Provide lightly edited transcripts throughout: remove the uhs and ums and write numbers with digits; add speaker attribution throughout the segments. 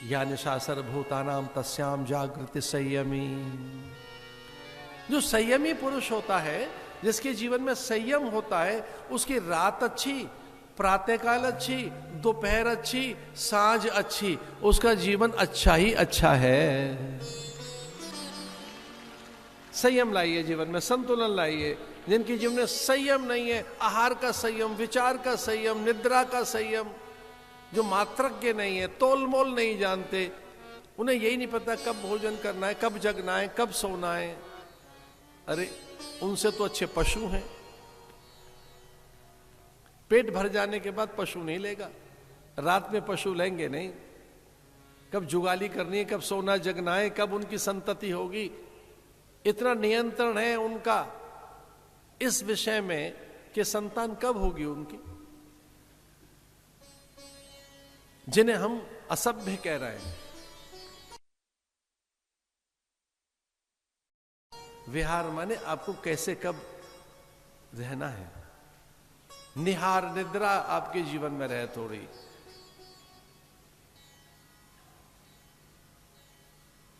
Speaker 1: या निशा सर्वभूतानाम तस्याम जागृति संयमी। जो संयमी पुरुष होता है, जिसके जीवन में संयम होता है, उसकी रात अच्छी, प्रातःकाल अच्छी, दोपहर अच्छी, सांझ अच्छी, उसका जीवन अच्छा ही अच्छा है। संयम लाइए जीवन में, संतुलन लाइए। जिनके जीवन में संयम नहीं है, आहार का संयम, विचार का संयम, निद्रा का संयम, जो मात्रज्ञ नहीं है, तोलमोल नहीं जानते, उन्हें यही नहीं पता कब भोजन करना है, कब जगना है, कब सोना है, अरे उनसे तो अच्छे पशु हैं। पेट भर जाने के बाद पशु नहीं लेगा, रात में पशु लेंगे नहीं। कब जुगाली करनी है, कब सोना जगना है, कब उनकी संतति होगी, इतना नियंत्रण है उनका इस विषय में कि संतान कब होगी उनकी। जिन्हें हम असभ्य कह रहे हैं। विहार माने आपको कैसे कब रहना है। निहार निद्रा आपके जीवन में रहे थोड़ी।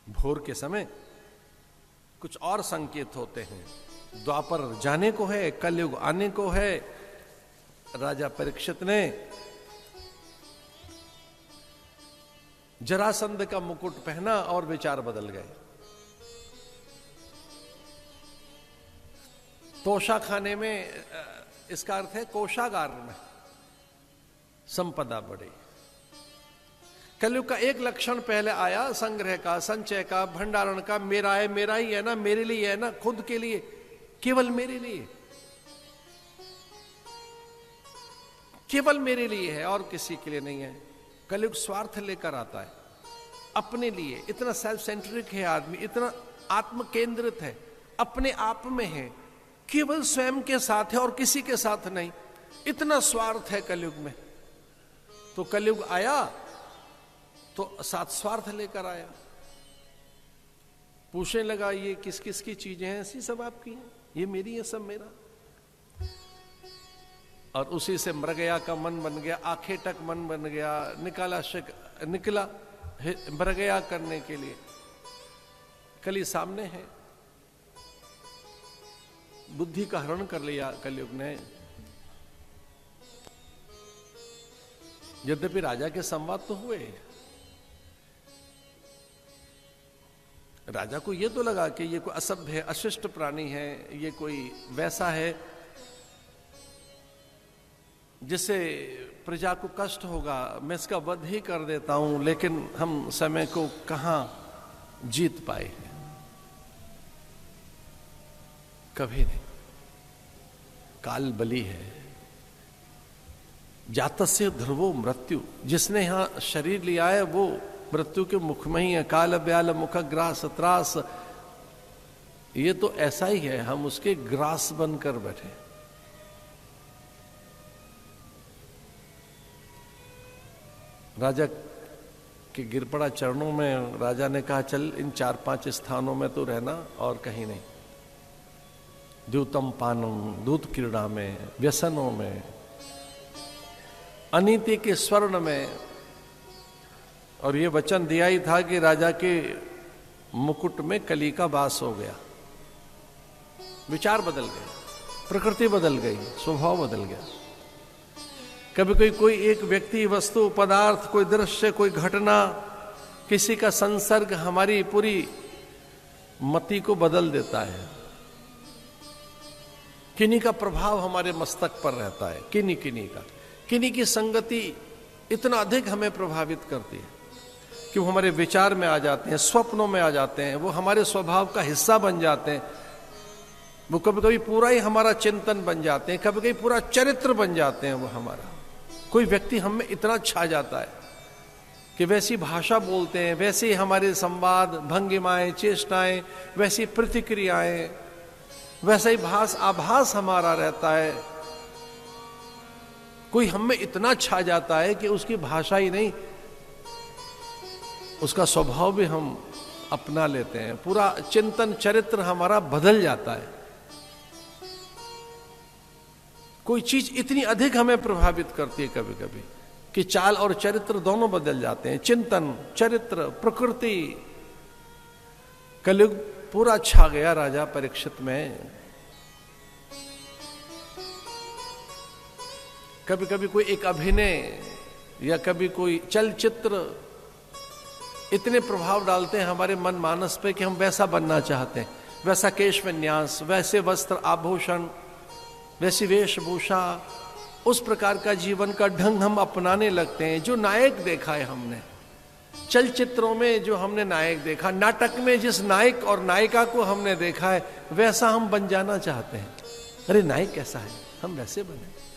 Speaker 1: भोर के समय कुछ और संकेत होते हैं। द्वापर जाने को है, कलयुग आने को है। राजा परीक्षित ने जरासंध का मुकुट पहना और विचार बदल गए। तोशा खाने में, इसका अर्थ है कोषागार में संपदा बढ़ी। कलयुग का एक लक्षण पहले आया, संग्रह का, संचय का, भंडारण का। मेरा है, मेरा ही है ना, मेरे लिए है ना, खुद के लिए, केवल मेरे लिए, केवल मेरे लिए है और किसी के लिए नहीं है। कलयुग स्वार्थ लेकर आता है, अपने लिए। इतना सेल्फ सेंट्रिक है आदमी, इतना आत्म केंद्रित है, अपने आप में है, केवल स्वयं के साथ है और किसी के साथ नहीं। इतना स्वार्थ है कलयुग में। तो कलयुग आया तो साथ स्वार्थ लेकर आया। पूछने लगा ये किस किस की चीजें हैं? ऐसी सब आपकी हैं, ये मेरी है, सब मेरा। और उसी से मृगया का मन बन गया, आखेटक मन बन गया, निकला मृगया करने के लिए। कली सामने है, बुद्धि का हरण कर लिया कलयुग ने। यद्यपि राजा के संवाद तो हुए, राजा को यह तो लगा कि ये कोई असभ्य है, अशिष्ट प्राणी है, ये कोई वैसा है जिससे प्रजा को कष्ट होगा, मैं इसका वध ही कर देता हूं। लेकिन हम समय को कहां जीत पाए हैं, कभी नहीं। काल बली है। जातस्य ध्रुवो मृत्यु, जिसने यहां शरीर लिया है वो मृत्यु के मुख में ही है। काल ब्याल मुख ग्रास त्रास, ये तो ऐसा ही है, हम उसके ग्रास बनकर बैठे। राजा के गिर पड़ा चरणों में, राजा ने कहा चल इन 4-5 स्थानों में तो रहना और कहीं नहीं। द्यूतम पानम, दूत क्रीड़ा में, व्यसनों में, अनीति के स्वर्ण में। और ये वचन दिया ही था कि राजा के मुकुट में कली का वास हो गया। विचार बदल गए, प्रकृति बदल गई, स्वभाव बदल गया। कभी कोई एक व्यक्ति, वस्तु, पदार्थ, कोई दृश्य, कोई घटना, किसी का संसर्ग हमारी पूरी मति को बदल देता है। किन्हीं का प्रभाव हमारे मस्तक पर रहता है, किन्हीं की संगति इतना अधिक हमें प्रभावित करती है कि वो हमारे विचार में आ जाते हैं, स्वप्नों में आ जाते हैं, वो हमारे स्वभाव का हिस्सा बन जाते हैं। वो कभी कभी पूरा ही हमारा चिंतन बन जाते हैं, कभी कभी पूरा चरित्र बन जाते हैं वो हमारा। कोई व्यक्ति हम में इतना छा जाता है कि वैसी भाषा बोलते हैं, वैसे ही हमारे संवाद, भंगिमाएं, चेष्टाएं, वैसी प्रतिक्रियाएं, वैसा ही आभास हमारा रहता है। कोई हम में इतना छा जाता है कि उसकी भाषा ही नहीं, उसका स्वभाव भी हम अपना लेते हैं। पूरा चिंतन चरित्र हमारा बदल जाता है। कोई चीज इतनी अधिक हमें प्रभावित करती है कभी कभी कि चाल और चरित्र दोनों बदल जाते हैं। चिंतन, चरित्र, प्रकृति। कलयुग पूरा छा गया राजा परीक्षित में। कभी कभी कोई एक अभिनय या कभी कोई चलचित्र इतने प्रभाव डालते हैं हमारे मन मानस पे कि हम वैसा बनना चाहते हैं, वैसा केश विन्यास, वैसे वस्त्र आभूषण, वैसी वेशभूषा, उस प्रकार का जीवन का ढंग हम अपनाने लगते हैं। जो नायक देखा है हमने चलचित्रों में, जो हमने नायक देखा, नाटक में जिस नायक और नायिका को हमने देखा है, वैसा हम बन जाना चाहते हैं। अरे नायक कैसा है, हम वैसे बने।